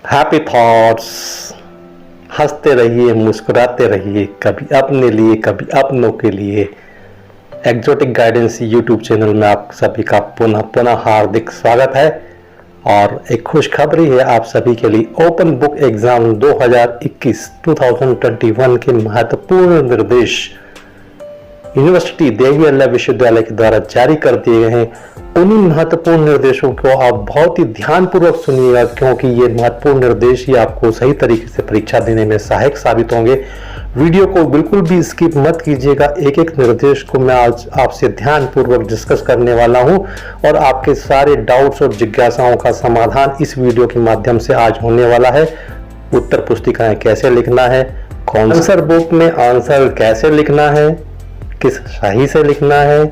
Happy thoughts, हंसते रहिए, मुस्कुराते रहिए, कभी अपने लिए कभी अपनों के लिए। एक्जोटिक गाइडेंस यूट्यूब चैनल में आप सभी का पुनः हार्दिक स्वागत है। और एक खुशखबरी है आप सभी के लिए। ओपन बुक एग्जाम 2021 के महत्वपूर्ण निर्देश यूनिवर्सिटी देवी अल्लाह विश्वविद्यालय के द्वारा जारी कर दिए गए हैं। उन्हीं महत्वपूर्ण निर्देशों को आप बहुत ही ध्यानपूर्वक सुनिएगा, क्योंकि ये महत्वपूर्ण निर्देश ही आपको सही तरीके से परीक्षा देने में सहायक साबित होंगे। वीडियो को बिल्कुल भी स्किप मत कीजिएगा। एक एक निर्देश को मैं आज आपसे ध्यानपूर्वक डिस्कस करने वाला हूं और आपके सारे डाउट्स और जिज्ञासाओं का समाधान इस वीडियो के माध्यम से आज होने वाला है। उत्तर पुस्तिकाएं कैसे लिखना है, कौन आंसर बुक में आंसर कैसे लिखना है, किस सही से लिखना है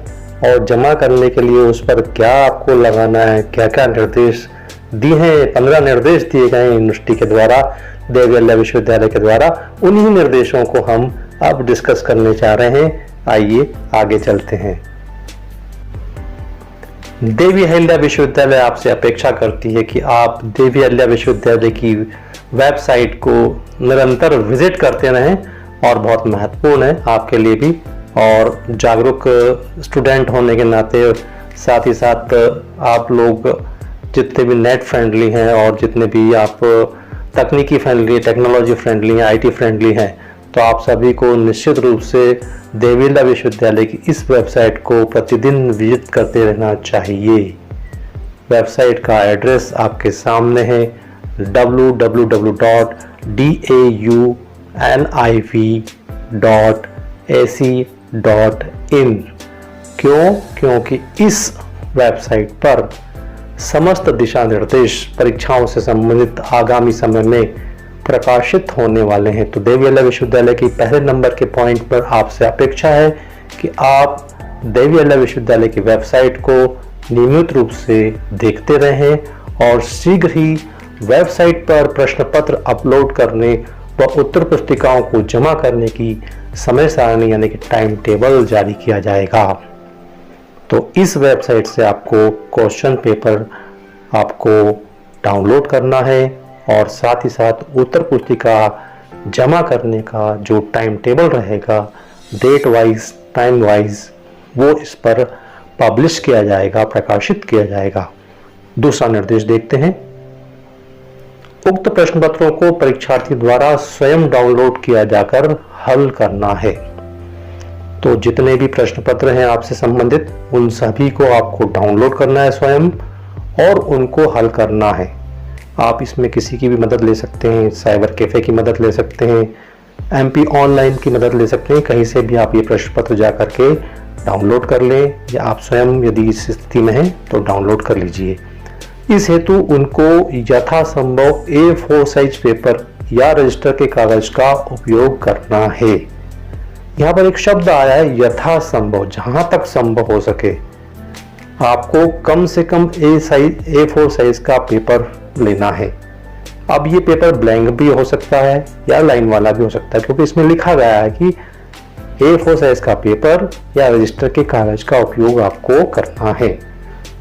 और जमा करने के लिए उस पर क्या आपको लगाना है, क्या क्या निर्देश दिए हैं। 15 निर्देश दिए गए हैं यूनिवर्सिटी के द्वारा, देवी अल्लाह विश्वविद्यालय के द्वारा। उन्हीं निर्देशों को हम अब डिस्कस करने जा रहे हैं। आइए आगे चलते हैं। देवी अहिल्या विश्वविद्यालय आपसे अपेक्षा करती है कि आप देवी अहिल्या विश्वविद्यालय की वेबसाइट को निरंतर विजिट करते रहें, और बहुत महत्वपूर्ण है आपके लिए भी। और जागरूक स्टूडेंट होने के नाते साथ ही साथ आप लोग जितने भी नेट फ्रेंडली हैं और जितने भी आप तकनीकी फ्रेंडली, टेक्नोलॉजी फ्रेंडली हैं, आईटी फ्रेंडली हैं, तो आप सभी को निश्चित रूप से देवी अल्लाह विश्वविद्यालय की इस वेबसाइट को प्रतिदिन विजिट करते रहना चाहिए। वेबसाइट का एड्रेस आपके सामने है www.dauniv.ac.in। क्योंकि इस वेबसाइट पर समस्त दिशा निर्देश परीक्षाओं से संबंधित आगामी समय में प्रकाशित होने वाले हैं। तो देवी अल्लाह विश्वविद्यालय की पहले नंबर के पॉइंट पर आपसे अपेक्षा है कि आप देवी अल्लाह विश्वविद्यालय की वेबसाइट को नियमित रूप से देखते रहें और शीघ्र ही वेबसाइट पर प्रश्न पत्र अपलोड करने व उत्तर पुस्तिकाओं को जमा करने की समय सारणी यानी कि टाइम टेबल जारी किया जाएगा। तो इस वेबसाइट से आपको क्वेश्चन पेपर आपको डाउनलोड करना है और साथ ही साथ उत्तर पुस्तिका जमा करने का जो टाइम टेबल रहेगा, डेट वाइज, टाइम वाइज, वो इस पर पब्लिश किया जाएगा, प्रकाशित किया जाएगा। दूसरा निर्देश देखते हैं। उक्त प्रश्न पत्रों को परीक्षार्थी द्वारा स्वयं डाउनलोड किया जाकर हल करना है। तो जितने भी प्रश्न पत्र हैं आपसे संबंधित, उन सभी को आपको डाउनलोड करना है स्वयं और उनको हल करना है। आप इसमें किसी की भी मदद ले सकते हैं, साइबर कैफे की मदद ले सकते हैं, MP ऑनलाइन की मदद ले सकते हैं। कहीं से भी आप ये प्रश्न पत्र जा करके डाउनलोड कर लें, या आप स्वयं यदि इस स्थिति में हैं तो डाउनलोड कर लीजिए। इस हेतु उनको यथासंभव A4 साइज पेपर या रजिस्टर के कागज का उपयोग करना है। यहाँ पर एक शब्द आया है यथासंभव, जहां तक संभव हो सके आपको कम से कम A4 साइज का पेपर लेना है। अब ये पेपर ब्लैंक भी हो सकता है या लाइन वाला भी हो सकता है, क्योंकि इसमें लिखा गया है कि A4 साइज का पेपर या रजिस्टर के कागज का उपयोग आपको करना है।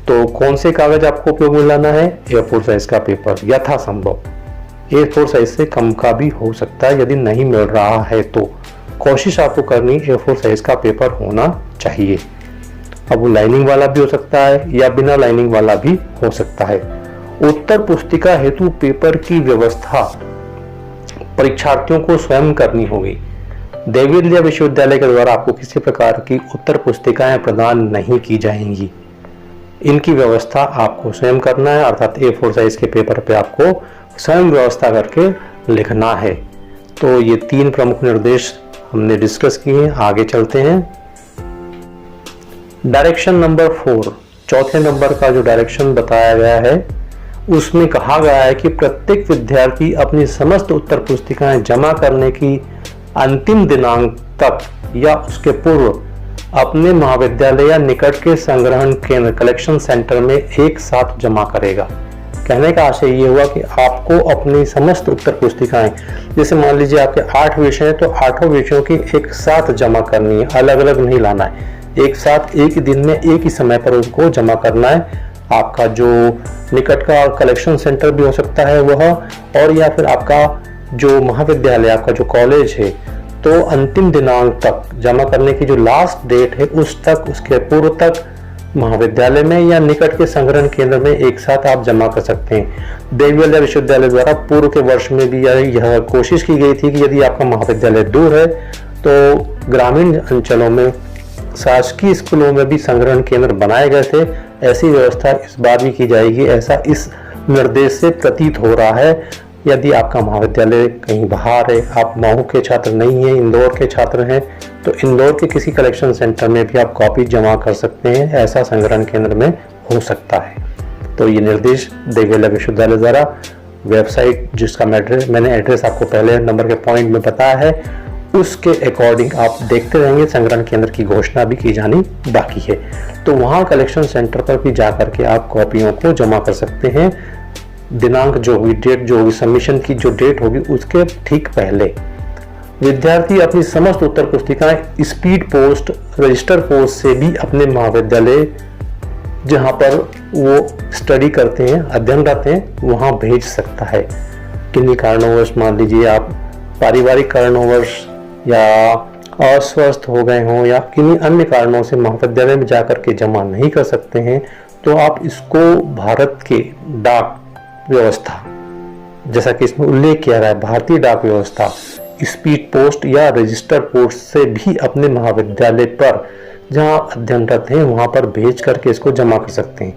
तो कौन से कागज आपको उपयोग में लाना है? A4 साइज का पेपर यथासंभव। A4 साइज से कम का भी हो सकता है, यदि नहीं मिल रहा है तो कोशिश आपको करनी A4 साइज का पेपर होना चाहिए। अब वो लाइनिंग वाला भी हो सकता है या बिना लाइनिंग वाला भी हो सकता है। उत्तर पुस्तिका हेतु पेपर की व्यवस्था परीक्षार्थियों को स्वयं करनी होगी। देवी अल्लाह विश्वविद्यालय के द्वारा आपको किसी प्रकार की उत्तर पुस्तिकाएं प्रदान नहीं की जाएंगी। इनकी व्यवस्था आपको स्वयं करना है, अर्थात A4 साइज के पेपर पे आपको स्वयं व्यवस्था करके लिखना है। तो ये 3 प्रमुख निर्देश हमने डिस्कस किए हैं। आगे चलते हैं। डायरेक्शन नंबर 4, चौथे नंबर का जो डायरेक्शन बताया गया है, उसमें कहा गया है कि प्रत्येक विद्यार्थी अपनी समस्त उत्तर पुस्तिकाएं जमा करने की अंतिम दिनांक तक या उसके पूर्व अपने महाविद्यालय या निकट के संग्रहण केंद्र कलेक्शन सेंटर में एक साथ जमा करेगा। कहने का आशय ये हुआ कि आपको अपनी समस्त उत्तर पुस्तिकाएं, जैसे मान लीजिए आपके 8 विषय हैं, तो 8 विषयों की एक साथ जमा करनी है, अलग अलग नहीं लाना है। एक साथ एक ही दिन में एक ही समय पर उनको जमा करना है। आपका जो निकट का कलेक्शन सेंटर भी हो सकता है वह, और या फिर आपका जो महाविद्यालय, आपका जो कॉलेज है, तो अंतिम दिनांक तक जमा करने की जो लास्ट डेट है उस तक, उसके पूर्व तक महाविद्यालय में या निकट के संग्रहण केंद्र में एक साथ आप जमा कर सकते हैं। देवबंद विश्वविद्यालय द्वारा पूर्व के वर्ष में भी यह कोशिश की गई थी कि यदि आपका महाविद्यालय दूर है तो ग्रामीण अंचलों में शासकीय स्कूलों में भी संग्रहण केंद्र बनाए गए थे। ऐसी व्यवस्था इस बार भी की जाएगी, ऐसा इस निर्देश से प्रतीत हो रहा है। यदि आपका महाविद्यालय कहीं बाहर है, आप महू के छात्र नहीं हैं, इंदौर के छात्र हैं, तो इंदौर के किसी कलेक्शन सेंटर में भी आप कॉपी जमा कर सकते हैं, ऐसा संग्रहण केंद्र में हो सकता है। तो ये निर्देश देवबंद विश्वविद्यालय द्वारा वेबसाइट, जिसका मैंने एड्रेस आपको पहले नंबर के पॉइंट में बताया है, उसके अकॉर्डिंग आप देखते रहेंगे। संग्रहण केंद्र की घोषणा भी की जानी बाकी है, तो वहाँ कलेक्शन सेंटर पर भी जा करके आप कॉपियों को जमा कर सकते हैं। दिनांक जो हुई, डेट जो हुई, सबमिशन की जो डेट होगी उसके ठीक पहले विद्यार्थी अपनी समस्त उत्तर पुस्तिकाएं स्पीड पोस्ट, रजिस्टर पोस्ट से भी अपने महाविद्यालय जहां पर वो स्टडी करते हैं, अध्ययन करते हैं, वहां भेज सकता है। किन्हीं कारणवश, मान लीजिए आप पारिवारिक कारणवश या अस्वस्थ हो गए हों या किन्हीं अन्य कारणों से महाविद्यालय में जाकर के जमा नहीं कर सकते हैं, तो आप इसको भारत के डाक व्यवस्था, जैसा कि इसमें उल्लेख किया गया है, भारतीय डाक व्यवस्था, स्पीड पोस्ट या रजिस्टर पोस्ट से भी अपने महाविद्यालय पर जहां अध्ययनरत हैं वहां पर भेज करके इसको जमा कर सकते हैं।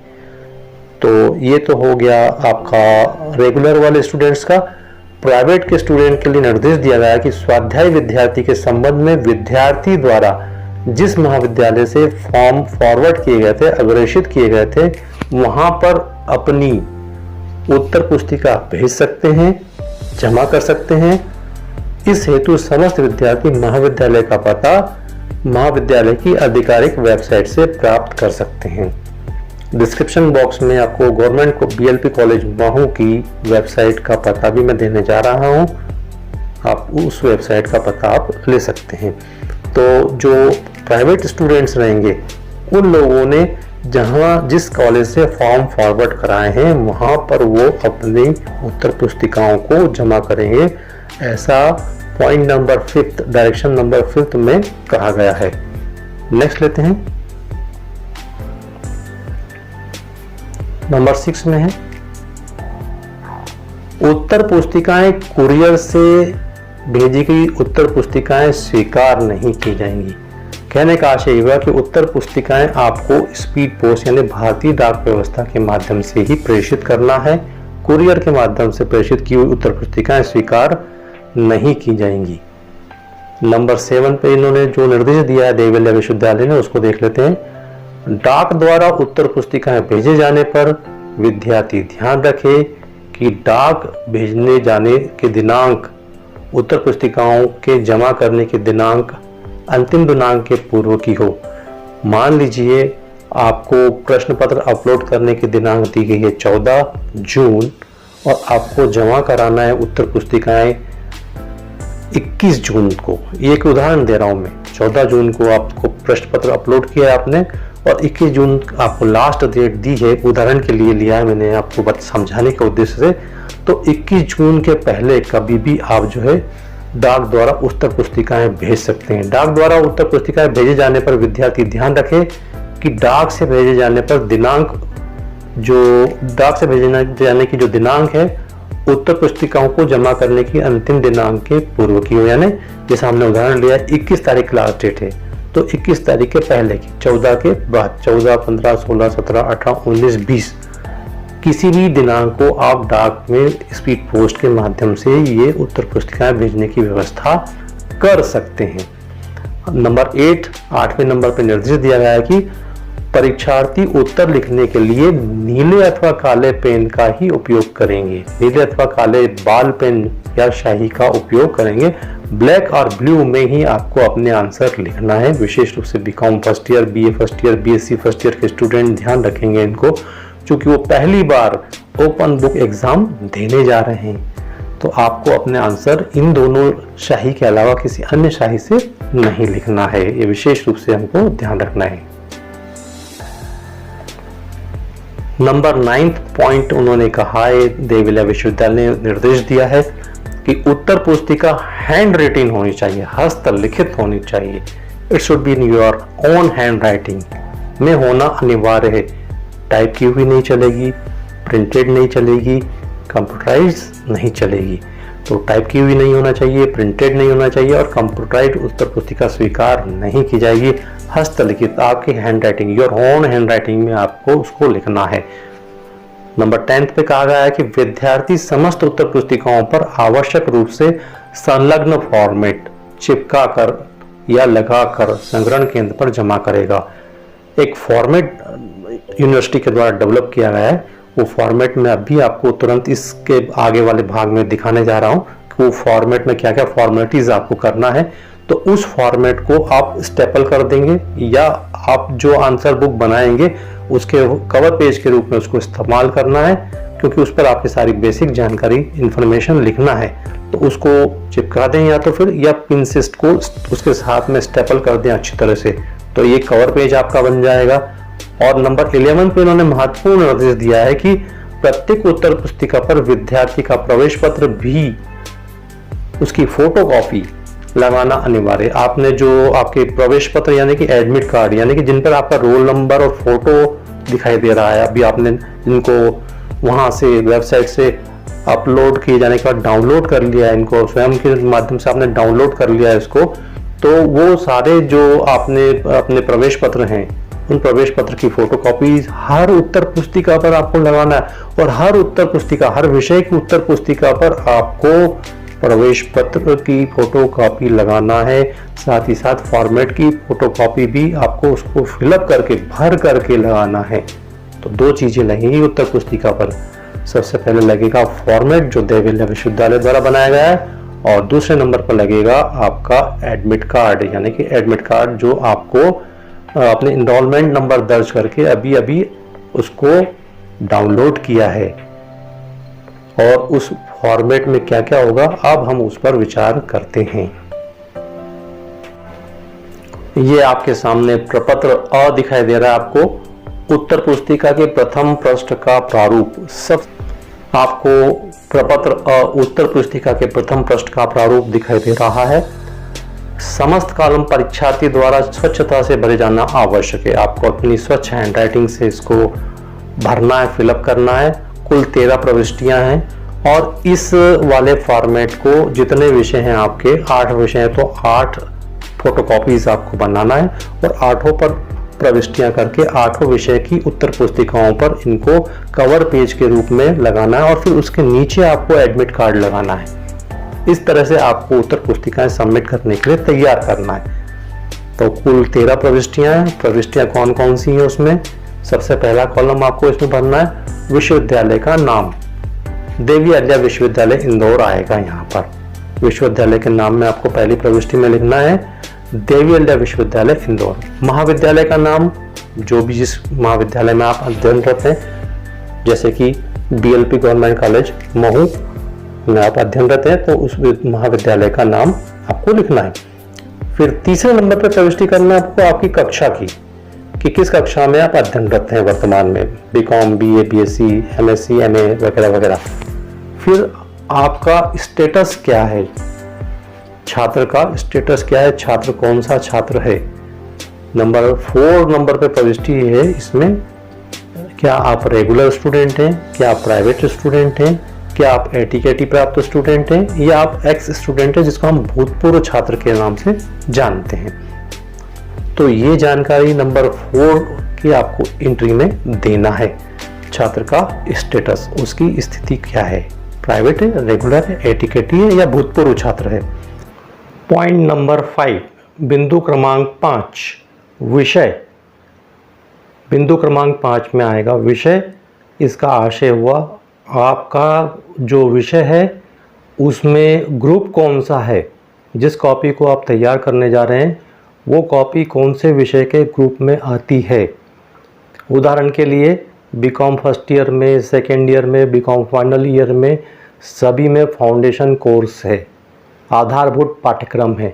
तो ये तो हो गया आपका रेगुलर वाले स्टूडेंट्स का। प्राइवेट के स्टूडेंट के लिए निर्देश दिया गया है कि स्वाध्याय विद्यार्थी के संबंध में विद्यार्थी द्वारा जिस महाविद्यालय से फॉर्म फॉरवर्ड किए गए थे, अग्रेषित किए गए थे, वहां पर अपनी उत्तर पुस्तिका भेज सकते हैं, जमा कर सकते हैं। इस हेतु समस्त विद्यार्थी महाविद्यालय का पता महाविद्यालय की आधिकारिक वेबसाइट से प्राप्त कर सकते हैं। डिस्क्रिप्शन बॉक्स में आपको गवर्नमेंट को बीएलपी कॉलेज महू की वेबसाइट का पता भी मैं देने जा रहा हूं, आप उस वेबसाइट का पता आप ले सकते हैं। तो जो प्राइवेट स्टूडेंट्स रहेंगे उन लोगों ने जिस कॉलेज से फॉर्म फॉरवर्ड कराए हैं वहां पर वो अपनी उत्तर पुस्तिकाओं को जमा करेंगे, ऐसा पॉइंट नंबर 5, डायरेक्शन नंबर 5 में कहा गया है। नेक्स्ट लेते हैं, नंबर 6 में है उत्तर पुस्तिकाएं कुरियर से भेजी गई उत्तर पुस्तिकाएं स्वीकार नहीं की जाएंगी। कहने का आशय हुआ कि उत्तर पुस्तिकाएं आपको स्पीड पोस्ट यानी भारतीय डाक व्यवस्था के माध्यम से ही प्रेषित करना है। कुरियर के माध्यम से प्रेषित की हुई उत्तर पुस्तिकाएं स्वीकार नहीं की जाएंगी। नंबर 7 पे इन्होंने जो निर्देश दिया है देवबंद विश्वविद्यालय ने, उसको देख लेते हैं। डाक द्वारा उत्तर पुस्तिकाएं भेजे जाने पर विद्यार्थी ध्यान रखे कि डाक भेजने जाने के दिनांक उत्तर पुस्तिकाओं के जमा करने के दिनांक अंतिम दिनांक के पूर्व की हो। मान लीजिए आपको प्रश्न पत्र अपलोड करने की दिनांक दी गई है 14 जून और आपको जमा कराना है उत्तर पुस्तिकाएं 21 जून को। ये एक उदाहरण दे रहा हूं मैं। 14 जून को आपको प्रश्न पत्र अपलोड किया है आपने और 21 जून आपको लास्ट डेट दी है, उदाहरण के लिए लिया है मैंने आपको समझाने के उद्देश्य से। तो 21 जून के पहले कभी भी आप जो है डाक द्वारा उत्तर पुस्तिकाएं भेज सकते हैं। डाक द्वारा उत्तर पुस्तिकाएं भेजे जाने पर विद्यार्थी ध्यान रखे कि डाक से भेजे जाने पर दिनांक, जो डाक से भेजे जाने की जो दिनांक है उत्तर पुस्तिकाओं को जमा करने की अंतिम दिनांक के पूर्व की हो। यानी जैसा हमने उदाहरण लिया 21 तारीख लास्ट डेट है, तो 21 तारीख के पहले की, 14 के बाद, 14, 15, 16, 17, 18, 19, 20 किसी भी दिनांक को आप डाक में स्पीड पोस्ट के माध्यम से ये उत्तर पुस्तिकाएं भेजने की व्यवस्था कर सकते हैं। नंबर 8वें नंबर पर निर्देश दिया गया है कि परीक्षार्थी उत्तर लिखने के लिए नीले अथवा काले पेन का ही उपयोग करेंगे। नीले अथवा काले बाल पेन या शाही का उपयोग करेंगे। ब्लैक और ब्लू में ही आपको अपने आंसर लिखना है। विशेष रूप से B Com first year, BA first year, BSc first year के स्टूडेंट ध्यान रखेंगे इनको, क्योंकि वो पहली बार ओपन बुक एग्जाम देने जा रहे हैं। तो आपको अपने आंसर इन दोनों शाही के अलावा किसी अन्य शाही से नहीं लिखना है, ये विशेष रूप से हमको ध्यान रखना है। नंबर 9 पॉइंट उन्होंने कहा है, देवरिया विश्वविद्यालय ने निर्देश दिया है कि उत्तर पुस्तिका हैंड रिटिन होनी चाहिए, हस्तलिखित होनी चाहिए। It should be in your own hand writing में होना अनिवार्य है। टाइप की हुई नहीं चलेगी, प्रिंटेड नहीं चलेगी, कंप्यूटराइज नहीं चलेगी। तो टाइप की हुई नहीं होना चाहिए, प्रिंटेड नहीं होना चाहिए और कंप्यूटराइज उत्तर पुस्तिका स्वीकार नहीं की जाएगी। हस्तलिखित आपकी hand writing, your own hand writing में आपको उसको लिखना है। नंबर 10 पे कहा गया है कि विद्यार्थी समस्त उत्तर पुस्तिकाओं पर आवश्यक रूप से संलग्न फॉर्मेट चिपका कर या लगाकर संग्रहण केंद्र पर जमा करेगा। एक फॉर्मेट यूनिवर्सिटी के द्वारा डेवलप किया गया है, वो फॉर्मेट में अभी आपको तुरंत इसके आगे वाले भाग में दिखाने जा रहा हूँ कि वो फॉर्मेट में क्या क्या फॉर्मेलिटीज आपको करना है। तो उस फॉर्मेट को आप स्टेपल कर देंगे या आप जो आंसर बुक बनाएंगे उसके कवर पेज के रूप में उसको इस्तेमाल करना है, क्योंकि उस पर आपकी सारी बेसिक जानकारी इंफॉर्मेशन लिखना है। तो उसको चिपका दें या तो फिर या पिनसिस्ट को उसके साथ में स्टेपल कर दें अच्छी तरह से, तो ये कवर पेज आपका बन जाएगा। और नंबर 11 पे उन्होंने महत्वपूर्ण निर्देश दिया है कि प्रत्येक उत्तर पुस्तिका पर विद्यार्थी का प्रवेश पत्र भी उसकी फोटोकॉपी लगाना अनिवार्य। आपने जो आपके प्रवेश पत्र यानी कि एडमिट कार्ड, यानी कि जिन पर आपका रोल नंबर और फोटो दिखाई दे रहा है, अभी आपने इनको वहां से वेबसाइट से अपलोड किए जाने के बाद डाउनलोड कर लिया है, इनको स्वयं के माध्यम से आपने डाउनलोड कर लिया है इसको, तो वो सारे जो आपने अपने प्रवेश पत्र हैं उन प्रवेश पत्र की फोटोकॉपी हर उत्तर पुस्तिका पर आपको लगाना है। और हर उत्तर पुस्तिका, हर विषय की उत्तर पुस्तिका पर आपको प्रवेश पत्र की फोटोकॉपी लगाना है। साथ ही साथ फॉर्मेट की फोटोकॉपी भी आपको उसको फिलअप करके भर करके लगाना है। तो दो चीजें लगेंगी उत्तर पुस्तिका पर। सबसे पहले लगेगा फॉर्मेट जो देवरिया विश्वविद्यालय द्वारा बनाया गया है, और दूसरे नंबर पर लगेगा आपका एडमिट कार्ड, यानी कि एडमिट कार्ड जो आपको अपने इनरोलमेंट नंबर दर्ज करके अभी अभी उसको डाउनलोड किया है। और उस फॉर्मेट में क्या क्या होगा अब हम उस पर विचार करते हैं। ये आपके सामने प्रपत्र अ दिखाई दे रहा है आपको। उत्तर पुस्तिका के प्रथम पृष्ठ का प्रारूप, सब आपको प्रपत्र अ उत्तर पुस्तिका के प्रथम पृष्ठ का प्रारूप दिखाई दे रहा है। समस्त कॉलम परीक्षार्थी द्वारा स्वच्छता से भरे जाना आवश्यक है। आपको अपनी स्वच्छ हैंडराइटिंग से इसको भरना है, फिलअप करना है। कुल 13 प्रविष्टियां हैं और इस वाले फॉर्मेट को जितने विषय हैं आपके 8 विषय हैं तो 8 फोटोकॉपीज आपको बनाना है और 8 पर प्रविष्टियां करके 8 विषय की उत्तर पुस्तिकाओं पर इनको कवर पेज के रूप में लगाना है और फिर उसके नीचे आपको एडमिट कार्ड लगाना है। इस तरह से आपको उत्तर पुस्तिकाएं सबमिट करने के लिए तैयार करना है। तो कुल 13 प्रविष्टियां हैं। प्रविष्टियां कौन कौन सी हैं उसमें? सबसे पहला कॉलम आपको इसमें भरना है विश्वविद्यालय का नाम। देवी अहिल्या विश्वविद्यालय इंदौर आएगा यहाँ पर। विश्वविद्यालय के नाम में आपको पहली प्रविष्टि में लिखना है देवी अहिल्या विश्वविद्यालय इंदौर। महाविद्यालय का नाम, जो भी जिस महाविद्यालय में आप अध्ययनरत हैं, जैसे कि BLP गवर्नमेंट कॉलेज महू में आप अध्ययनरत हैं तो उस महाविद्यालय का नाम आपको लिखना है। फिर तीसरे नंबर पर प्रविष्टि करना है आपको आपकी कक्षा की, कि किस कक्षा में आप अध्ययनरत हैं वर्तमान में, BCom, BA, BSc, MSc, MA वगैरह वगैरह। फिर आपका स्टेटस क्या है, छात्र का स्टेटस क्या है, छात्र कौन सा छात्र है। नंबर 4 नंबर पे प्रविष्टि है इसमें, क्या आप रेगुलर स्टूडेंट हैं, क्या आप प्राइवेट स्टूडेंट हैं, क्या आप ATKT प्राप्त स्टूडेंट हैं या आप एक्स स्टूडेंट हैं जिसको हम भूतपूर्व छात्र के नाम से जानते हैं। तो ये जानकारी नंबर 4 की आपको एंट्री में देना है। छात्र का स्टेटस, उसकी स्थिति क्या है, प्राइवेट है, रेगुलर है, ATKT है या भूतपूर्व छात्र है। पॉइंट नंबर 5, बिंदु क्रमांक 5 विषय। बिंदु क्रमांक 5 में आएगा विषय। इसका आशय हुआ आपका जो विषय है उसमें ग्रुप कौन सा है, जिस कॉपी को आप तैयार करने जा रहे हैं वो कॉपी कौन से विषय के ग्रुप में आती है। उदाहरण के लिए BCom फर्स्ट ईयर में, सेकेंड ईयर में, BCom फाइनल ईयर में सभी में फाउंडेशन कोर्स है, आधारभूत पाठ्यक्रम है।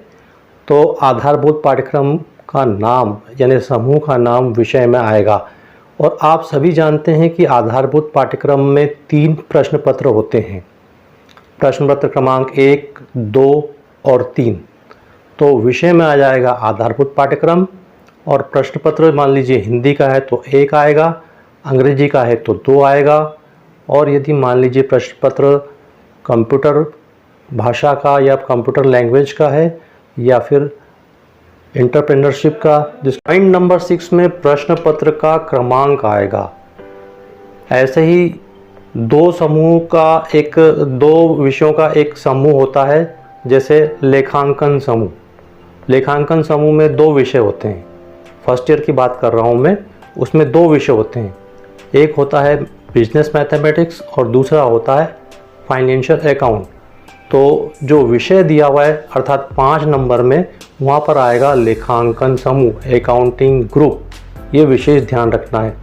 तो आधारभूत पाठ्यक्रम का नाम यानी समूह का नाम विषय में आएगा और आप सभी जानते हैं कि आधारभूत पाठ्यक्रम में 3 प्रश्न पत्र होते हैं, प्रश्न पत्र क्रमांक 1, 2 और 3। तो विषय में आ जाएगा आधारभूत पाठ्यक्रम, और प्रश्न पत्र मान लीजिए हिंदी का है तो 1 आएगा, अंग्रेजी का है तो 2 आएगा, और यदि मान लीजिए प्रश्न पत्र कंप्यूटर भाषा का या कंप्यूटर लैंग्वेज का है या फिर एंटरप्रेन्योरशिप का। जिस पॉइंट नंबर 6 में प्रश्न पत्र का क्रमांक आएगा। ऐसे ही 2 विषयों का एक समूह होता है, जैसे लेखांकन समूह। लेखांकन समूह में 2 विषय होते हैं, फर्स्ट ईयर की बात कर रहा हूँ मैं, उसमें 2 विषय होते हैं। एक होता है बिजनेस मैथमेटिक्स और दूसरा होता है फाइनेंशियल अकाउंट। तो जो विषय दिया हुआ है अर्थात 5 नंबर में, वहाँ पर आएगा लेखांकन समूह, अकाउंटिंग ग्रुप, ये विशेष ध्यान रखना है।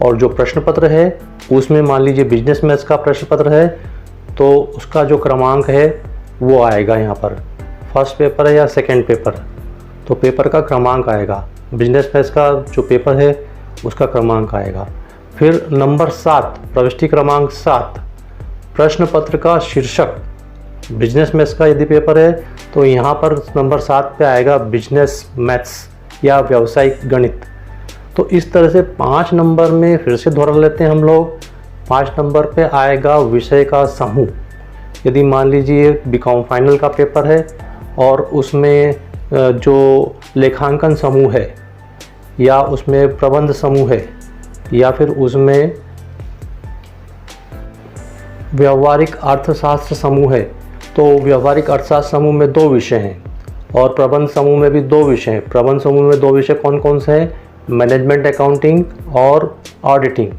और जो प्रश्न पत्र है उसमें मान लीजिए बिजनेस मैथ्स का प्रश्न पत्र है तो उसका जो क्रमांक है वो आएगा यहाँ पर, फर्स्ट पेपर है या सेकंड पेपर, तो पेपर का क्रमांक आएगा। बिजनेस मैथ्स का जो पेपर है उसका क्रमांक आएगा। फिर नंबर 7, प्रविष्टि क्रमांक 7, प्रश्न पत्र का शीर्षक। बिजनेस मैथ्स का यदि पेपर है तो यहाँ पर नंबर 7 पे आएगा बिजनेस मैथ्स या व्यावसायिक गणित। तो इस तरह से 5 नंबर में फिर से दोहरा लेते हैं हम लोग। 5 नंबर पे आएगा विषय का समूह। यदि मान लीजिए बीकॉम फाइनल का पेपर है और उसमें जो लेखांकन समूह है या उसमें प्रबंध समूह है या फिर उसमें व्यावहारिक अर्थशास्त्र समूह है, तो व्यावहारिक अर्थशास्त्र समूह में 2 विषय हैं और प्रबंध समूह में भी 2 विषय हैं। प्रबंध समूह में 2 विषय कौन कौन से हैं? मैनेजमेंट अकाउंटिंग और ऑडिटिंग,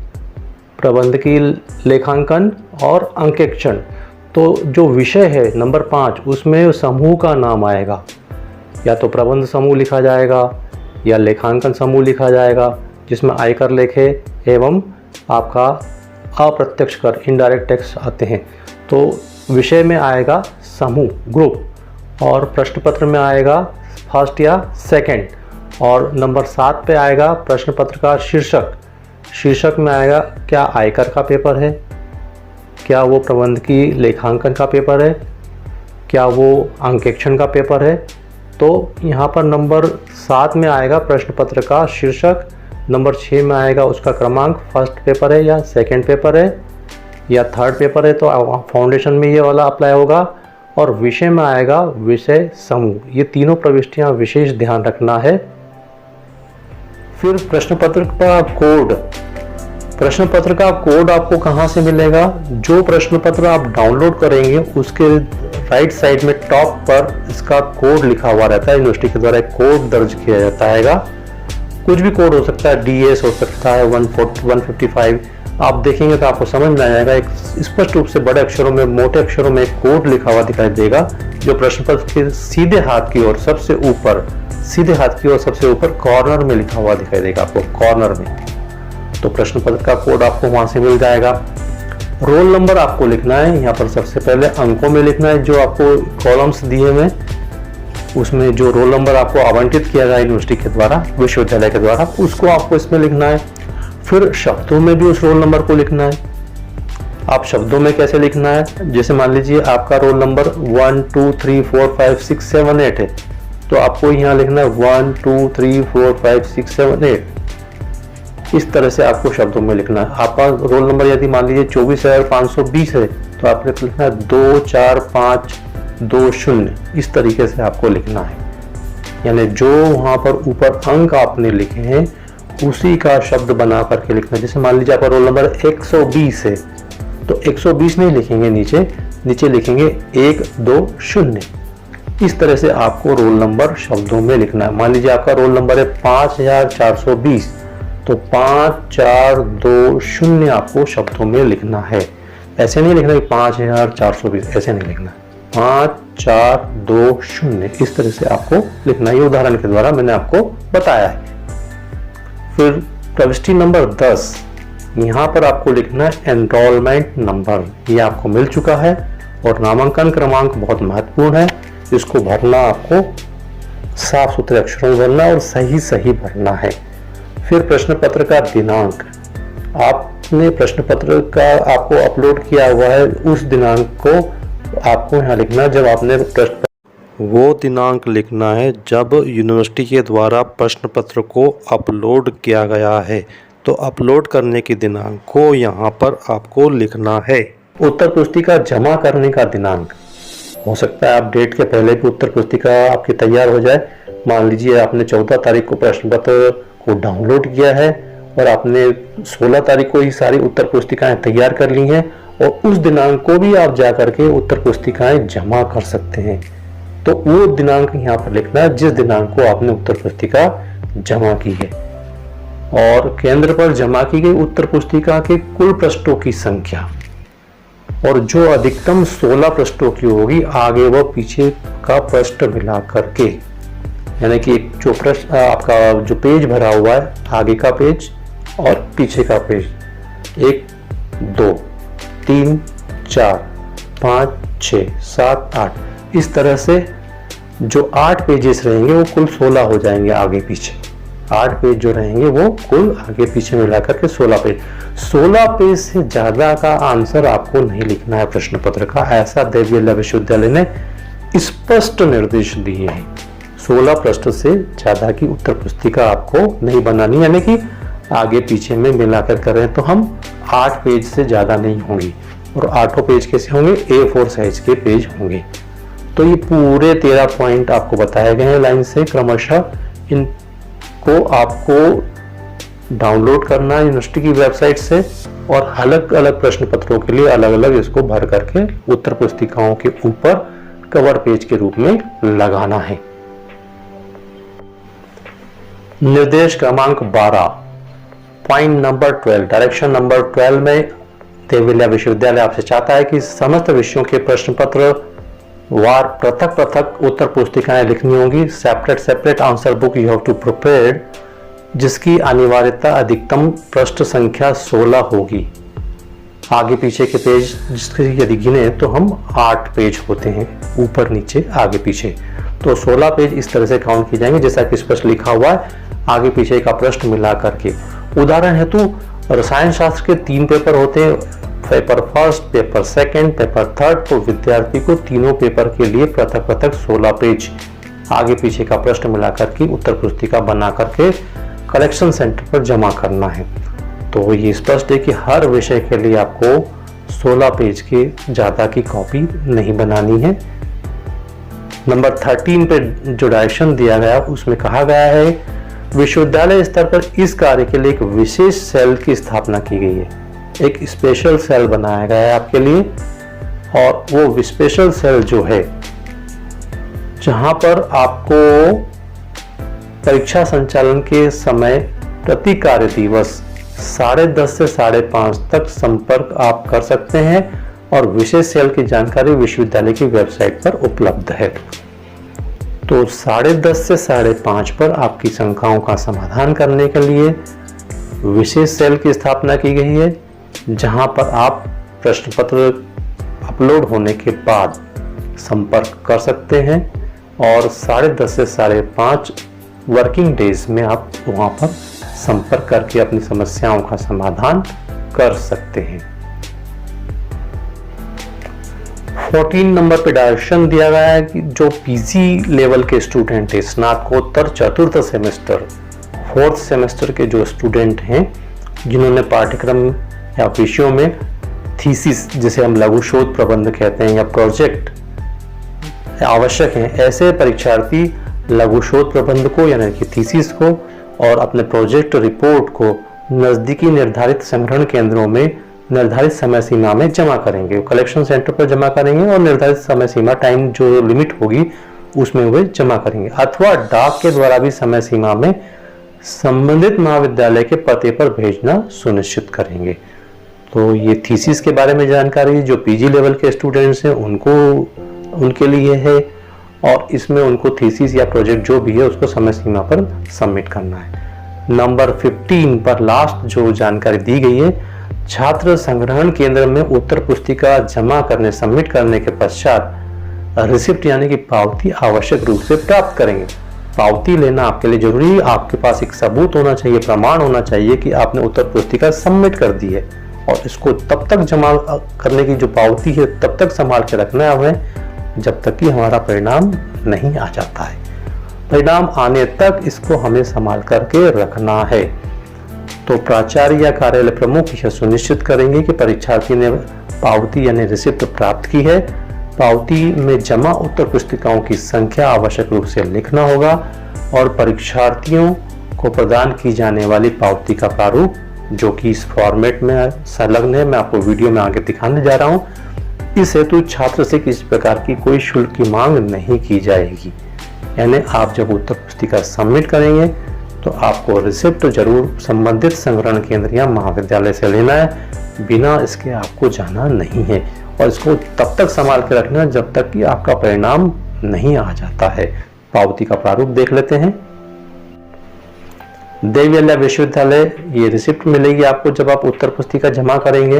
प्रबंध की लेखांकन और अंकेक्षण। तो जो विषय है नंबर 5, उसमें समूह का नाम आएगा, या तो प्रबंध समूह लिखा जाएगा या लेखांकन समूह लिखा जाएगा, जिसमें आयकर लेखे एवं आपका अप्रत्यक्ष कर इनडायरेक्ट टैक्स आते हैं। तो विषय में आएगा समूह ग्रुप, और प्रश्न पत्र में आएगा फर्स्ट या सेकंड, और नंबर 7 पे आएगा प्रश्न पत्र का शीर्षक। शीर्षक में आएगा क्या आयकर का पेपर है, क्या वो प्रबंध की लेखांकन का पेपर है, क्या वो अंकेक्षण का पेपर है। तो यहाँ पर नंबर 7 में आएगा प्रश्न पत्र का शीर्षक, नंबर 6 में आएगा उसका क्रमांक, फर्स्ट पेपर है या सेकंड पेपर है या थर्ड पेपर है तो फाउंडेशन में ये वाला अप्लाई होगा, और विषय में आएगा विषय समूह। ये तीनों प्रविष्टियाँ विशेष ध्यान रखना है। फिर प्रश्न पत्र का कोड। प्रश्न पत्र का कोड आपको कहाँ से मिलेगा? जो प्रश्न पत्र आप डाउनलोड करेंगे उसके राइट साइड में टॉप पर इसका कोड लिखा हुआ रहता है। यूनिवर्सिटी के द्वारा एक कोड दर्ज किया जाता है। कुछ भी कोड हो सकता है, DS हो सकता है, 155। आप देखेंगे तो आपको समझ में आ जाएगा। एक स्पष्ट रूप से बड़े अक्षरों में, मोटे अक्षरों में एक कोड लिखा हुआ दिखाई देगा, जो प्रश्न पत्र के सीधे हाथ की ओर सबसे ऊपर कॉर्नर में लिखा हुआ दिखाई देगा आपको, कॉर्नर में। तो प्रश्न पत्र का कोड आपको वहां से मिल जाएगा। रोल नंबर आपको लिखना है, यहाँ पर सबसे पहले अंकों में लिखना है। जो आपको कॉलम्स दिए हुए उसमें जो रोल नंबर आपको आवंटित किया गया यूनिवर्सिटी के द्वारा, विश्वविद्यालय के द्वारा, उसको आपको इसमें लिखना है। फिर शब्दों में भी उस रोल नंबर को लिखना है। आप शब्दों में कैसे लिखना है? जैसे मान लीजिए आपका रोल नंबर 1 2 3 4 5 6 7 8 है, तो आपको यहाँ लिखना है 1 2 3 4 5 6 7 8। इस तरह से आपको शब्दों में लिखना है। आपका रोल नंबर यदि मान लीजिए 24,520 है, तो आपने लिखना है 2 4 5 2 0। इस तरीके से आपको लिखना है, यानी जो वहाँ पर ऊपर अंक आपने लिखे हैं उसी का शब्द बना करके लिखना है। जैसे मान लीजिए आपका रोल नंबर 120 है, तो 120 नहीं लिखेंगे, नीचे लिखेंगे 1 2 0। इस तरह से आपको रोल नंबर शब्दों में लिखना है। मान लीजिए आपका रोल नंबर है 5420, तो 5 4 2 0 आपको शब्दों में लिखना है। ऐसे नहीं लिखना कि 5420, ऐसे नहीं लिखना, 5 4 2 0। इस तरह से आपको लिखना है। ये उदाहरण के द्वारा मैंने आपको बताया है। फिर प्रविष्टि नंबर 10, यहाँ पर आपको लिखना है एनरोलमेंट नंबर। ये आपको मिल चुका है। और नामांकन क्रमांक बहुत महत्वपूर्ण है, इसको भरना आपको साफ सुथरे अक्षरों में भरना और सही भरना है। फिर प्रश्न पत्र का दिनांक, आपने प्रश्न पत्र का आपको अपलोड किया हुआ है, उस दिनांक को आपको यहाँ लिखना, जब आपने वो दिनांक लिखना है जब यूनिवर्सिटी के द्वारा प्रश्न पत्र को अपलोड किया गया है। तो अपलोड करने के दिनांक को यहाँ पर आपको लिखना है। उत्तर पुस्तिका जमा करने का दिनांक हो सकता है आप डेट के पहले भी उत्तर पुस्तिका आपकी तैयार हो जाए। मान लीजिए आपने 14 तारीख को प्रश्न पत्र को डाउनलोड किया है और आपने 16 तारीख को ही सारी उत्तर पुस्तिकाएं तैयार कर ली हैं, और उस दिनांक को भी आप जा करके उत्तर पुस्तिकाएं जमा कर सकते हैं। तो वो दिनांक यहाँ पर लिखना है जिस दिनांक को आपने उत्तर पुस्तिका जमा की है। और केंद्र पर जमा की गई उत्तर पुस्तिका के कुल पृष्ठों की संख्या, और जो अधिकतम 16 पृष्ठों की होगी, आगे व पीछे का पृष्ठ मिला करके, यानी कि जो पृष्ठ आपका जो पेज भरा हुआ है, आगे का पेज और पीछे का पेज, 1 2 3 4 5 6 7 8, इस तरह से जो 8 पेजेस रहेंगे वो कुल 16 हो जाएंगे। आगे पीछे 8 पेज जो रहेंगे वो कुल आगे पीछे मिलाकर के 16 पेज। 16 पेज से ज्यादा का आंसर आपको नहीं लिखना है प्रश्न पत्र का, ऐसा देवविद्या विश्वविद्यालय ने स्पष्ट निर्देश दिए हैं। 16 पृष्ठ से ज्यादा की उत्तर पुस्तिका आपको नहीं बनानी, यानी कि आगे पीछे में मिलाकर करें तो हम 8 पेज से ज्यादा नहीं होंगी, और 8 पेज कैसे होंगे, A4 साइज के पेज होंगे। तो ये पूरे 13 पॉइंट आपको बताए गए हैं लाइन से क्रमशः। इनको आपको डाउनलोड करना है यूनिवर्सिटी की वेबसाइट से, और अलग अलग प्रश्न पत्रों के लिए अलग अलग इसको भर करके उत्तर पुस्तिकाओं के ऊपर कवर पेज के रूप में लगाना है। निर्देश क्रमांक 12, पॉइंट नंबर 12, डायरेक्शन नंबर 12 में देवविद्या विश्वविद्यालय आपसे चाहता है कि समस्त विषयों के प्रश्न पत्र वार पृथक पृथक उत्तर पुस्तिकाएं लिखनी होंगी। Separate answer book you have to prepare, जिसकी अनिवार्यता अधिकतम पृष्ठ संख्या 16 होगी। आगे पीछे के पेज जिसके यदि गिने तो हम 8 पेज होते हैं, ऊपर नीचे आगे पीछे, तो 16 पेज इस तरह से काउंट किए जाएंगे जैसा कि स्पष्ट लिखा हुआ है, आगे पीछे का प्रश्न मिला करके। उदाहरण हेतु रसायन शास्त्र के 3 पेपर होते हैं, paper first, paper second, paper third. तो विद्यार्थी को तीनों पेपर के लिए पृथक पृथक 16 पेज आगे पीछे का प्रश्न मिलाकर के उत्तर पुस्तिका बना करके कलेक्शन सेंटर पर जमा करना है। तो ये स्पष्ट है कि हर विषय के लिए आपको 16 पेज के ज्यादा की कॉपी नहीं बनानी है। नंबर 13 पे जो डायरेक्शन दिया गया उसमें कहा गया है विश्वविद्यालय स्तर पर इस कार्य के लिए एक विशेष सेल की स्थापना की गई है। एक स्पेशल सेल बनाया गया है आपके लिए, और वो स्पेशल सेल जो है जहां पर आपको परीक्षा संचालन के समय प्रति कार्य दिवस 10:30 से 5:30 तक संपर्क आप कर सकते हैं, और विशेष सेल की जानकारी विश्वविद्यालय की वेबसाइट पर उपलब्ध है। तो 10:30 से 5:30 पर आपकी शंकाओं का समाधान करने के लिए विशेष सेल की स्थापना की गई है, जहां पर आप प्रश्न पत्र अपलोड होने के बाद संपर्क कर सकते हैं, और 10:30 से 5:30 वर्किंग डेज में आप वहां पर संपर्क करके अपनी समस्याओं का समाधान कर सकते हैं। 14 नंबर पे डायरेक्शन दिया गया है कि जो पीजी लेवल के स्टूडेंट है, स्नातकोत्तर चतुर्थ सेमेस्टर 4th सेमेस्टर के जो स्टूडेंट हैं, जिन्होंने पाठ्यक्रम या विषयों में थीसिस जिसे हम लघु शोध प्रबंध कहते हैं या प्रोजेक्ट आवश्यक हैं, ऐसे परीक्षार्थी लघु शोध प्रबंध को यानी कि थीसिस को और अपने प्रोजेक्ट रिपोर्ट को नजदीकी निर्धारित संग्रहण केंद्रों में निर्धारित समय सीमा में जमा करेंगे। कलेक्शन सेंटर पर जमा करेंगे और निर्धारित समय सीमा टाइम जो लिमिट होगी उसमें वे जमा करेंगे, अथवा डाक के द्वारा भी समय सीमा में संबंधित महाविद्यालय के पते पर भेजना सुनिश्चित करेंगे। तो ये थीसिस के बारे में जानकारी जो पीजी लेवल के स्टूडेंट्स हैं उनके लिए है, और इसमें उनको थीसिस या प्रोजेक्ट जो भी है उसको समय सीमा पर सबमिट करना है। नंबर 15 पर लास्ट जो जानकारी दी गई है, छात्र संग्रहण केंद्र में उत्तर पुस्तिका जमा करने सबमिट करने के पश्चात रिसिप्ट यानी कि पावती आवश्यक रूप से प्राप्त करेंगे। पावती लेना आपके लिए जरूरी है। आपके पास एक सबूत होना चाहिए, प्रमाण होना चाहिए कि आपने उत्तर पुस्तिका सबमिट कर दी है, और इसको तब तक जमा करने की जो पावती है तब तक संभाल के रखना है हमें जब तक कि हमारा परिणाम नहीं आ जाता है। परिणाम आने तक इसको हमें संभाल करके रखना है। तो प्राचार्य या कार्यालय प्रमुख यह सुनिश्चित करेंगे कि परीक्षार्थी ने पावती यानी रिसिप्ट प्राप्त की है। पावती में जमा उत्तर पुस्तिकाओं की संख्या आवश्यक रूप से लिखना होगा, और परीक्षार्थियों को प्रदान की जाने वाली पावती का प्रारूप जो कि इस फॉर्मेट में संलग्न है, मैं आपको वीडियो में आगे दिखाने जा रहा हूं। इस हेतु छात्र से किसी प्रकार की कोई शुल्क की मांग नहीं की जाएगी। यानी आप जब उत्तर पुस्तिका सबमिट करेंगे तो आपको रिसिप्ट जरूर संबंधित संग्रहण केंद्र या महाविद्यालय से लेना है, बिना इसके आपको जाना नहीं है, और इसको तब तक संभाल के रखना है जब तक कि आपका परिणाम नहीं आ जाता है। पावती का प्रारूप देख लेते हैं। देवी विश्वविद्यालय, ये रिसिप्ट मिलेगी आपको जब आप उत्तर पुस्तिका जमा करेंगे,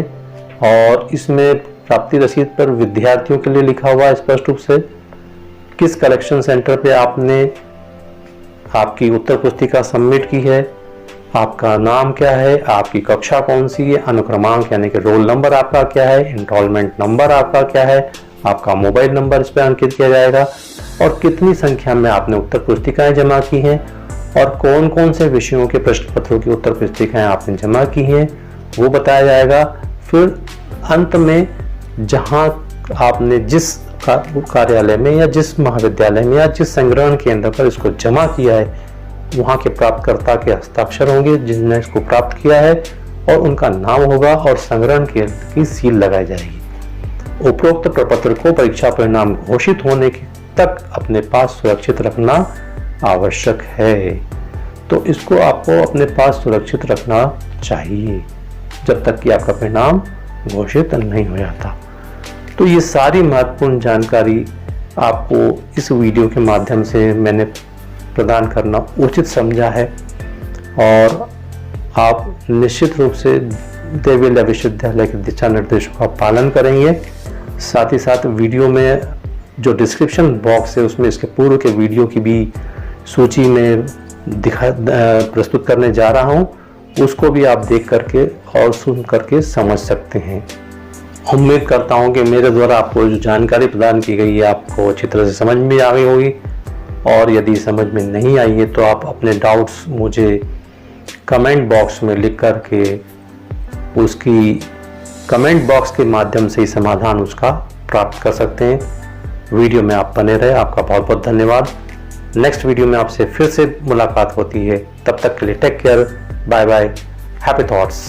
और इसमें प्राप्ति रसीद पर विद्यार्थियों के लिए लिखा हुआ है स्पष्ट रूप से किस कलेक्शन सेंटर पे आपने आपकी उत्तर पुस्तिका सबमिट की है, आपका नाम क्या है, आपकी कक्षा कौन सी है, अनुक्रमांक यानी कि रोल नंबर आपका क्या है, एनरोलमेंट नंबर आपका क्या है, आपका मोबाइल नंबर इस पर अंकित किया जाएगा, और कितनी संख्या में आपने उत्तर पुस्तिकाएं जमा की हैं, और कौन कौन से विषयों के प्रश्न पत्रों की उत्तर पुस्तिकाएं आपने जमा की हैं वो बताया जाएगा। फिर अंत में जहां आपने जिस कार्यालय में या जिस महाविद्यालय में या जिस संग्रहण केंद्र पर इसको जमा किया है, वहां के प्राप्तकर्ता के हस्ताक्षर होंगे जिन्होंने इसको प्राप्त किया है, और उनका नाम होगा, और संग्रहण केंद्र की सील लगाई जाएगी। उपरोक्त प्रपत्र को परीक्षा परिणाम घोषित होने तक अपने पास सुरक्षित रखना आवश्यक है। तो इसको आपको अपने पास सुरक्षित रखना चाहिए जब तक कि आपका परिणाम घोषित नहीं हो जाता। तो ये सारी महत्वपूर्ण जानकारी आपको इस वीडियो के माध्यम से मैंने प्रदान करना उचित समझा है, और आप निश्चित रूप से देवी विश्वविद्यालय के दिशा निर्देशों का पालन करेंगे। साथ ही साथ वीडियो में जो डिस्क्रिप्शन बॉक्स है उसमें इसके पूर्व के वीडियो की भी सूची में प्रस्तुत करने जा रहा हूं, उसको भी आप देख करके और सुन करके समझ सकते हैं। उम्मीद करता हूं कि मेरे द्वारा आपको जो जानकारी प्रदान की गई है आपको अच्छी तरह से समझ में आ गई होगी, और यदि समझ में नहीं आई है तो आप अपने डाउट्स मुझे कमेंट बॉक्स में लिख करके उसकी कमेंट बॉक्स के माध्यम से ही समाधान उसका प्राप्त कर सकते हैं। वीडियो में आप बने रहे, आपका बहुत बहुत धन्यवाद। नेक्स्ट वीडियो में आपसे फिर से मुलाकात होती है, तब तक के लिए take care, bye bye, happy thoughts.